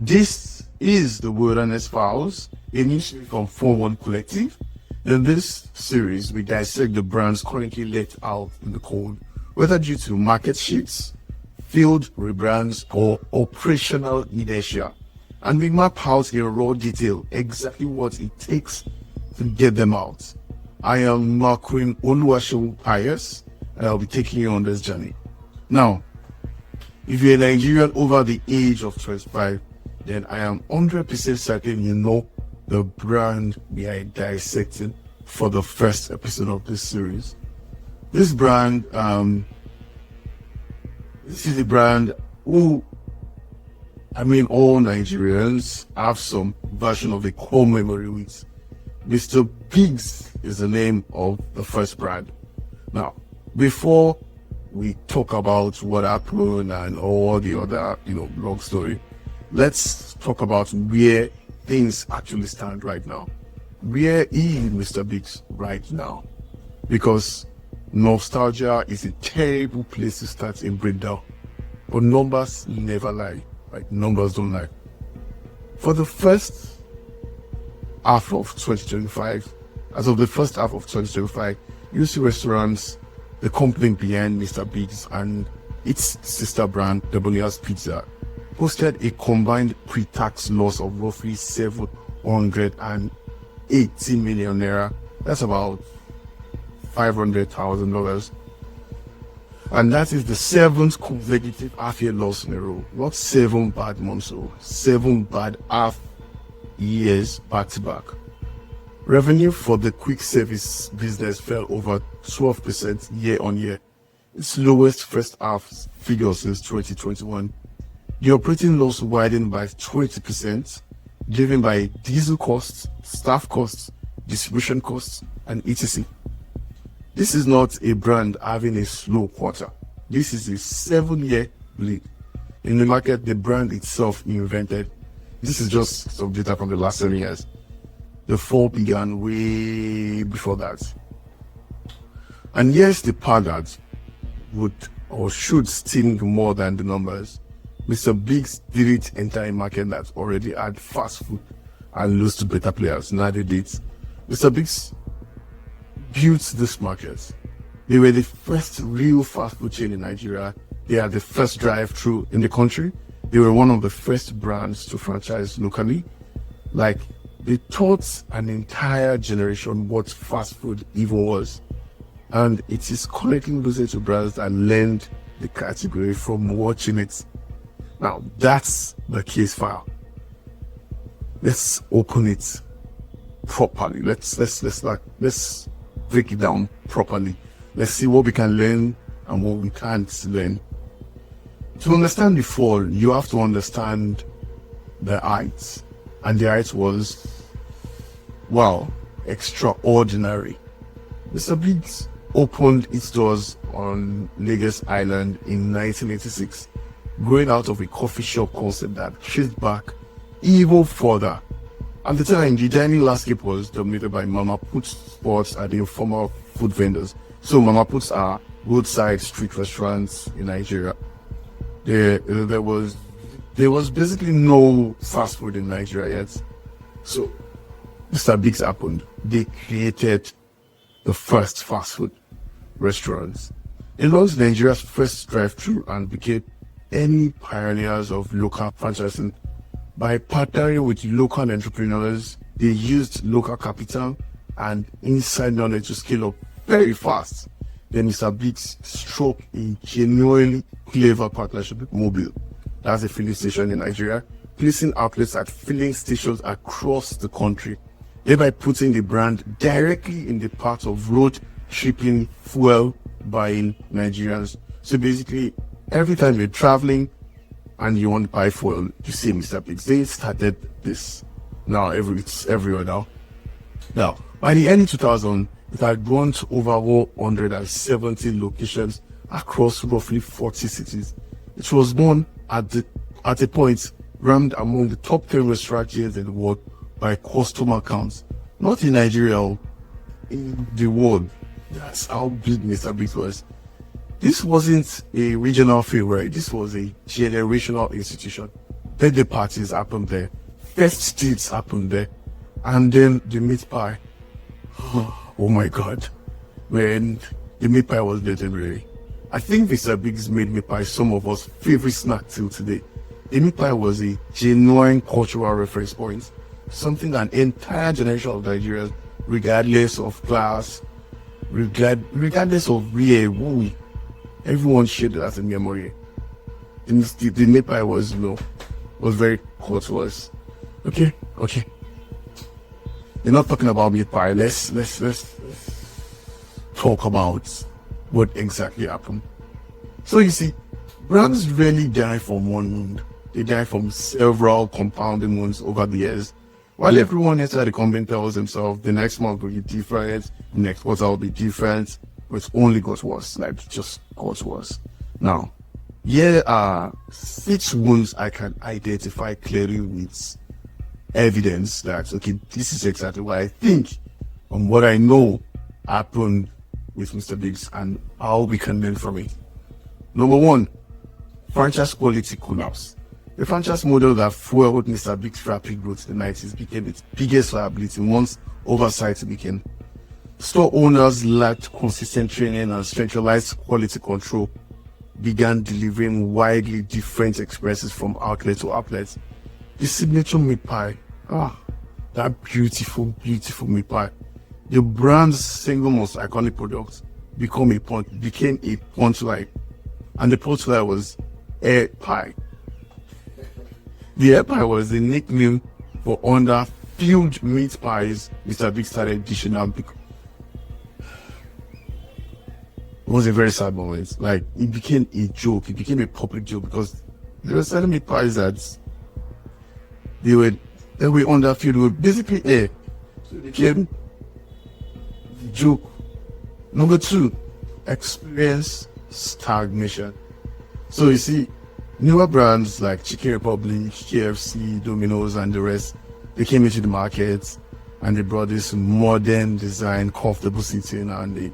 This is the Wilderness Files, a new series from 4-1 Collective. In this series, we dissect the brands currently let out in the cold, whether due to market shifts, field rebrands, or operational inertia. And we map out in raw detail exactly what it takes to get them out. I am Marquin Oluwaseun Pius, and I'll be taking you on this journey. Now, if you're a Nigerian over the age of 25, then I am 100% certain you know the brand we are dissecting for the first episode of this series. This brand, this is a brand who, all Nigerians have some version of a core memory with. Mr Bigg is the name of the first brand. Now, before we talk about what happened and all the other, long story, let's talk about where things actually stand right now. Where is Mr Bigg right now? Because nostalgia is a terrible place to start a breakdown. But numbers never lie. Right? Numbers don't lie. For the first half of 2025, as of the first half of 2025, you see restaurants, the company behind Mr Bigg and its sister brand, Domino's Pizza, posted a combined pre-tax loss of roughly 780 million naira. That's about $500,000. And that is the 7th consecutive half-year loss in a row. Not 7 bad months, 7 bad half years back-to-back. Revenue for the quick service business fell over 12% year-on-year, its lowest first half figure since 2021. The operating loss widened by 20%, driven by diesel costs, staff costs, distribution costs, and etc. This is not a brand having a slow quarter. This is a 7-year bleed. In the market, the brand itself invented. This is just some data from the last 7 years. The fall began way before that. And yes, the part that would or should sting more than the numbers. Mr Bigg didn't enter a market that already had fast food and lose to better players. Neither did Mr Bigg. Built this market. They were the first real fast food chain in Nigeria. They are the first drive-through in the country. They were one of the first brands to franchise locally. They taught an entire generation what fast food even was. And it is connecting losing to brands that learned the category from watching it. Now, that's the case file. Let's open it properly. Let's break it down properly. Let's see what we can learn and what we can't learn. To understand the fall, you have to understand the height. And the height was, extraordinary. Mr Bigg opened its doors on Lagos Island in 1986, growing out of a coffee shop concept that traced back even further. At the time, the dining landscape was dominated by Mama Put spots and informal food vendors. So Mama Puts are roadside street restaurants in Nigeria. There was basically no fast food in Nigeria yet. So Mr Bigg happened. They created the first fast food restaurants. It launched Nigeria's first drive-through and became any pioneers of local franchising. By partnering with local entrepreneurs, they used local capital and inside knowledge to scale up very fast. Then Mr Bigg struck a genuinely clever partnership with Mobile. That's a filling station in Nigeria, placing outlets at filling stations across the country, thereby putting the brand directly in the path of road shipping fuel buying Nigerians. So basically, every time you're traveling and you want to buy fuel, you see Mr Bigg. They started this. Now it's everywhere now. Now, by the early 2000s, it had grown to over 170 locations across roughly 40 cities. It was born at a point ranked among the top 10 restaurant chains in the world by customer counts. Not in Nigeria, in the world. That's how big Mr Bigg was. This wasn't a regional favorite. This was a generational institution. birthday parties happened there, first dates happened there, and then the meat pie. Oh my God. When the meat pie was legendary. I think Mr Bigg's made meat pie some of us favorite snack till today. The meat pie was a genuine cultural reference point, something an entire generation of Nigerians, regardless of class, regardless of where, who, everyone shared that as a memory. The meat pie was, was very core to us. Okay. You're not talking about meat pie. Let's talk about what exactly happened. So you see, brands rarely die from one wound. They die from several compounding wounds over the years. While everyone inside the company tells themselves the next month will be different, the next quarter will be different, but it's only got worse, like just got worse. Now, here are 6 wounds I can identify clearly with evidence that, okay, this is exactly what I think and what I know happened with Mr. Biggs and how we can learn from it. Number 1, franchise quality collapse. The franchise model that fueled Mr. Biggs' rapid growth in the 90s became its biggest liability once oversight began. Store owners lacked consistent training and centralized quality control, began delivering widely different experiences from outlet to outlet. The signature meat pie, that beautiful meat pie, the brand's single most iconic product, became a punchline, and the punchline was air pie. The air pie was the nickname for under-filled meat pies Mr. Big started dishing out. It was a very sad moment. Like, it became a joke. It became a public joke because they were selling meat pies that they were under-filled with basically air. So it became a joke. Number 2, experience stagnation. So you see, newer brands like Chicken Republic, KFC, Domino's, and the rest, they came into the market and they brought this modern design, comfortable seating, and the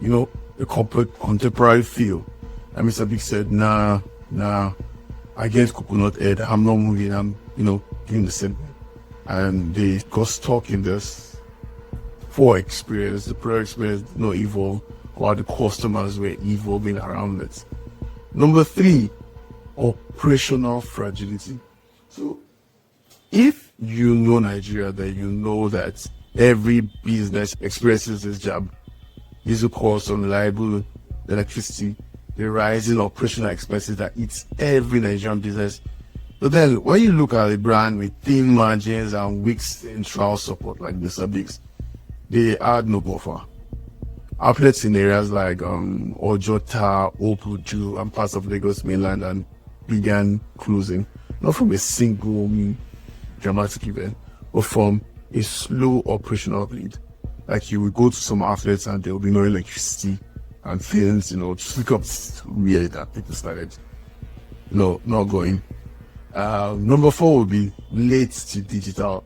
contemporary feel. And Mr. Big said, nah, I get coconut head, I'm not moving, I'm, doing the same. And they got stuck in this poor experience, the product experience did not evolve, while the customers were evolving around it. Number 3, operational fragility. So if you know Nigeria, then you know that every business experiences this jab. Diesel costs, unreliable electricity, the rising operational expenses that eats every Nigerian business. But then when you look at a brand with thin margins and weak central support like Mr. Biggs, they had no buffer. Outlets in areas like Ojota, Opuju, and parts of Lagos mainland and began closing, not from a single dramatic event, but from a slow operational bleed. Like, you will go to some outlets and there will be no electricity and things, just look up weird that people started not going. Number 4 will be late to digital.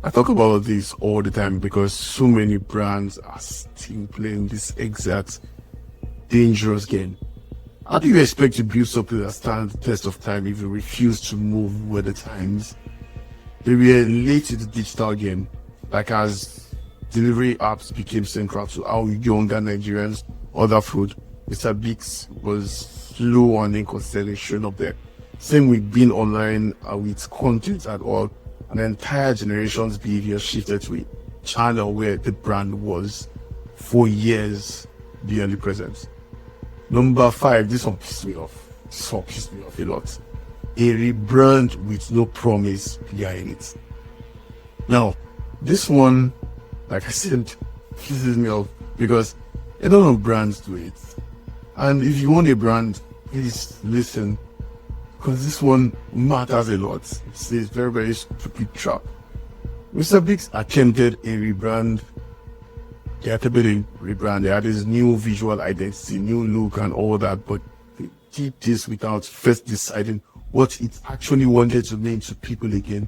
I talk about this all the time because so many brands are still playing this exact dangerous game. How do you expect to build something that stands the test of time if you refuse to move with the times? They were late to the digital game, like as delivery apps became central to how younger Nigerians order food. Mr. Biggs was slow and inconsistent showing up there. Same with being online with content at all. An entire generation's behavior shifted to a channel where the brand was for years barely present. Number 5, this one pissed me off. A lot. A rebrand with no promise behind it. Now, this one, like I said, pisses me off because a lot of brands do it. And if you want a brand, please listen, because this one matters a lot. It's a very, very stupid trap. Mr. Biggs attempted a rebrand. They attempted a rebrand. They had this new visual identity, new look and all that, but they did this without first deciding what it actually wanted to mean to people again.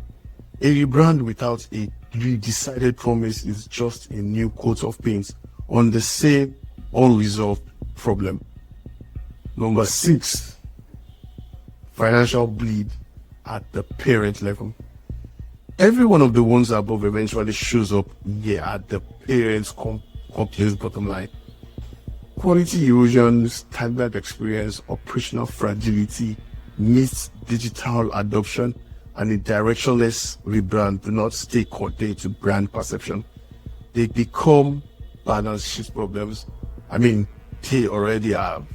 A rebrand without a decided promise is just a new coat of paint on the same unresolved problem. Number 6, financial bleed at the parent level. Every one of the ones above eventually shows up here at the parent's company's bottom line. Quality erosion, standard experience, operational fragility, missed digital adoption, and a directionless rebrand do not stay contained to brand perception. They become balance sheet problems. I mean, they already have.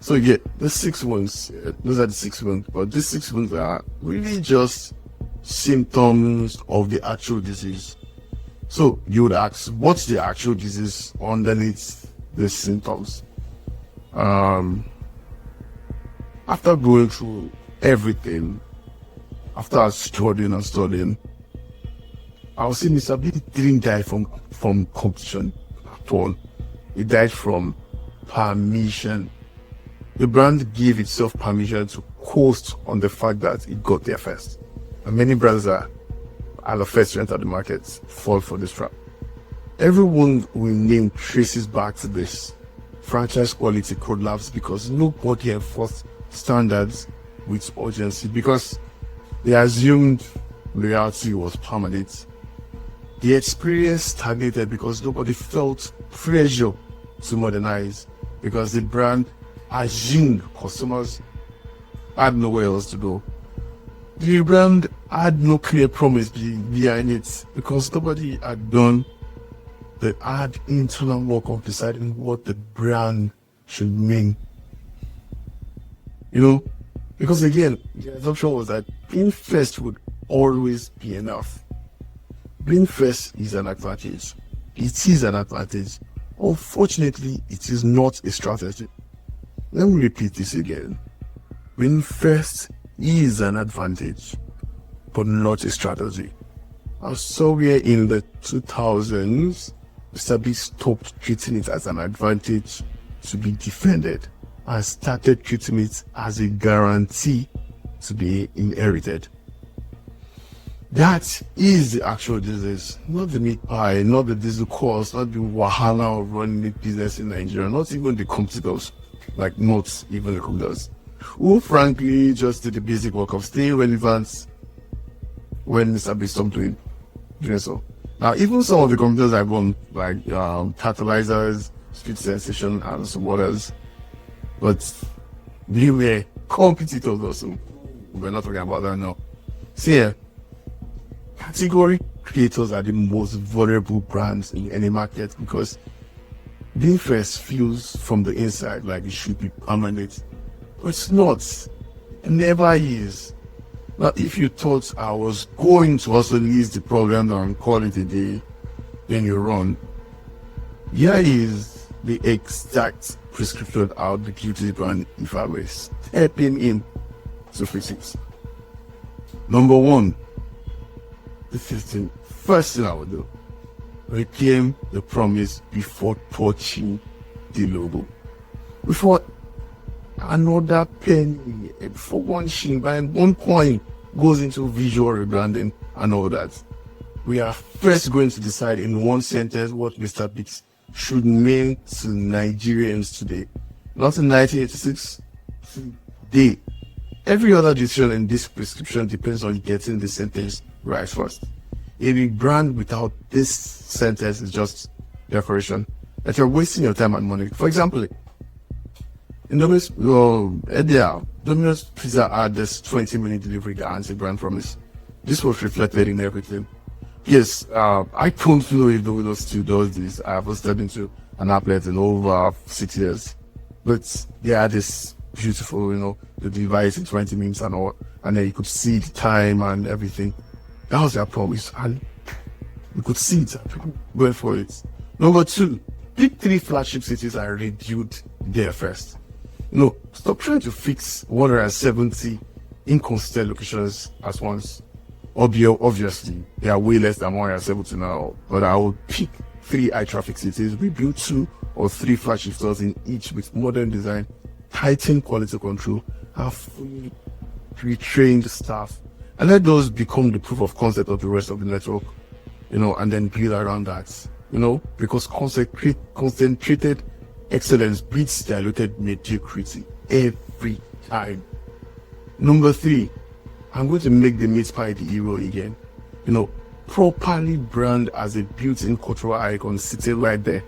So yeah, the 6 ones, those are the 6 ones, but these 6 ones are really just symptoms of the actual disease. So you would ask, what's the actual disease underneath the symptoms? After going through everything, after studying and studying, I would say Mr. Bigg didn't die from competition at all. He died from permission. The brand gave itself permission to coast on the fact that it got there first. And many brands are the first to enter the market fall for this trap. Everyone we name traces back to this. Franchise quality collapsed because nobody enforced standards with urgency, because they assumed loyalty was permanent. The experience stagnated because nobody felt pressure to modernize, because the brand assumed customers had nowhere else to go. The brand had no clear promise behind it, because nobody had done the hard internal work of deciding what the brand should mean. Because again, the assumption was that being first would always be enough. Being first is an advantage. It is an advantage. Unfortunately, it is not a strategy. Let me repeat this again. Being first is an advantage, but not a strategy. And somewhere in the 2000s, Mr. Bigg stopped treating it as an advantage to be defended and started treating it as a guarantee to be inherited. That is the actual disease, not the meat pie, not the diesel cost, not the wahala of running a business in Nigeria, not even the competitors, not even the competitors, who frankly just did the basic work of staying relevant when Mr. Bigg stopped doing so. Now, even some of the competitors I've won, like Catalyzers, Speed Sensation, and some others, but they were competitors also. We're not talking about that now. See here, category creators are the most vulnerable brands in any market, because being first feels from the inside like it should be permanent, but it's not. It never is. Now, if you thought I was going to also list the program and call it a day, then you're wrong. Here is the exact prescription I would give to the brand if I were stepping in to fix it. Number 1, this is the first thing I would do. Reclaim the promise before touching the logo. Before another penny, before one shilling, buying 1 coin goes into visual rebranding and all that, we are first going to decide in 1 sentence what Mr. Bigg should mean to Nigerians today. Not in 1986, today. Every other decision in this prescription depends on getting the sentence right first. A brand without this sentence is just decoration, that you're wasting your time and money. For example, in Domino's Pizza had this 20-minute delivery guarantee brand promise. This was reflected in everything. Yes, I don't know if Domino's still does this. I haven't stepped into an outlet in over 6 years. But they had this beautiful, the device in 20 minutes and all, and then you could see the time and everything. That was their promise, and you could see it, and people went for it. Number 2, pick 3 flagship cities and rebuild there first. Stop trying to fix 170 inconsistent locations at once. Obviously, there are way less than 170 now, but I will pick 3 high traffic cities, rebuild 2 or 3 flagship stores in each with modern design, tighten quality control, and fully retrained staff. And let those become the proof of concept of the rest of the network, and then build around that, because concentrated excellence beats diluted mediocrity every time. Number 3, I'm going to make the meat pie the hero again. You know, properly brand as a built-in cultural icon sitting right there.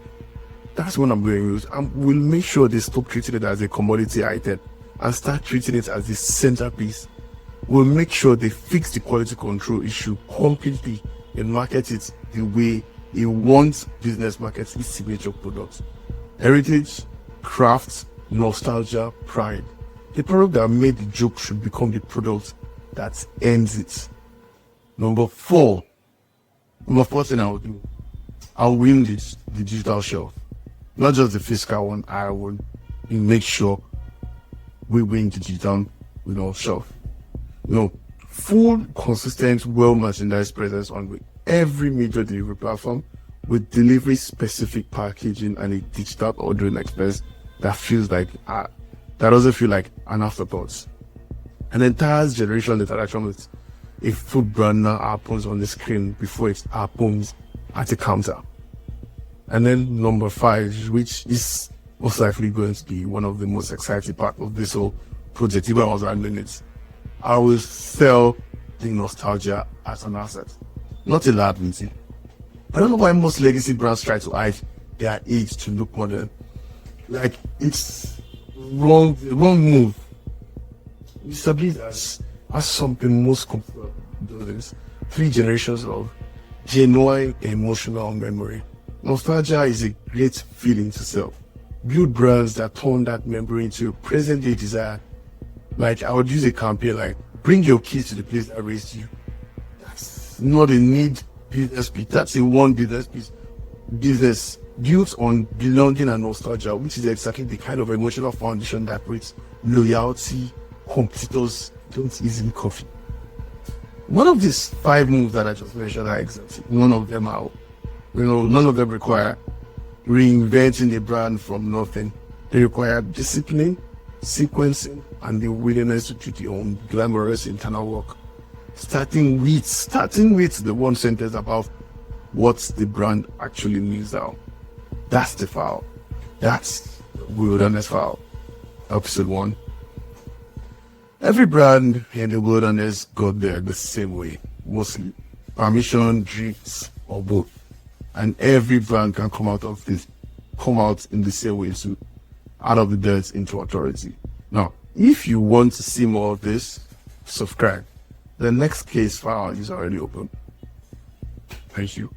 That's what I'm going to use. And we'll make sure they stop treating it as a commodity item and start treating it as the centerpiece. We'll make sure they fix the quality control issue completely and market it the way it wants business markets its signature products. Heritage, craft, nostalgia, pride. The product that made the joke should become the product that ends it. Number four thing I will do, I'll win the digital shelf. Not just the physical one, I will make sure we win the digital, shelf. Full, consistent, well-merchandised presence on every major delivery platform with delivery-specific packaging and a digital ordering experience that feels like, that doesn't feel like an afterthought. An entire generation interaction with a food brand now happens on the screen before it happens at a counter. And then number 5, which is most likely going to be one of the most exciting part of this whole project, even I was handling it, I will sell the nostalgia as an asset, not a liability. I don't know why most legacy brands try to hide their age to look modern. Like, it's wrong move. Mr Bigg has something most comfortable buildings, 3 generations of genuine emotional memory. Nostalgia is a great feeling to sell. Build brands that turn that memory into a present-day desire. Like, I would use a campaign like, bring your kids to the place that raised you. That's not a need business piece. That's a one business piece. Business built on belonging and nostalgia, which is exactly the kind of emotional foundation that breeds loyalty. Competitors don't easily copy. One of these 5 moves that I just mentioned are exempt. None of them require reinventing a brand from nothing. They require discipline, sequencing, and the willingness to do the own glamorous internal work. Starting with the one sentence about what the brand actually means now. That's the file. That's the wilderness file. Episode 1. Every brand in the wilderness got there the same way, mostly. Permission, dreams, or both. And every brand can come out in the same way too. Out of the dirt into authority. Now, if you want to see more of this, subscribe. The next case file is already open. Thank you.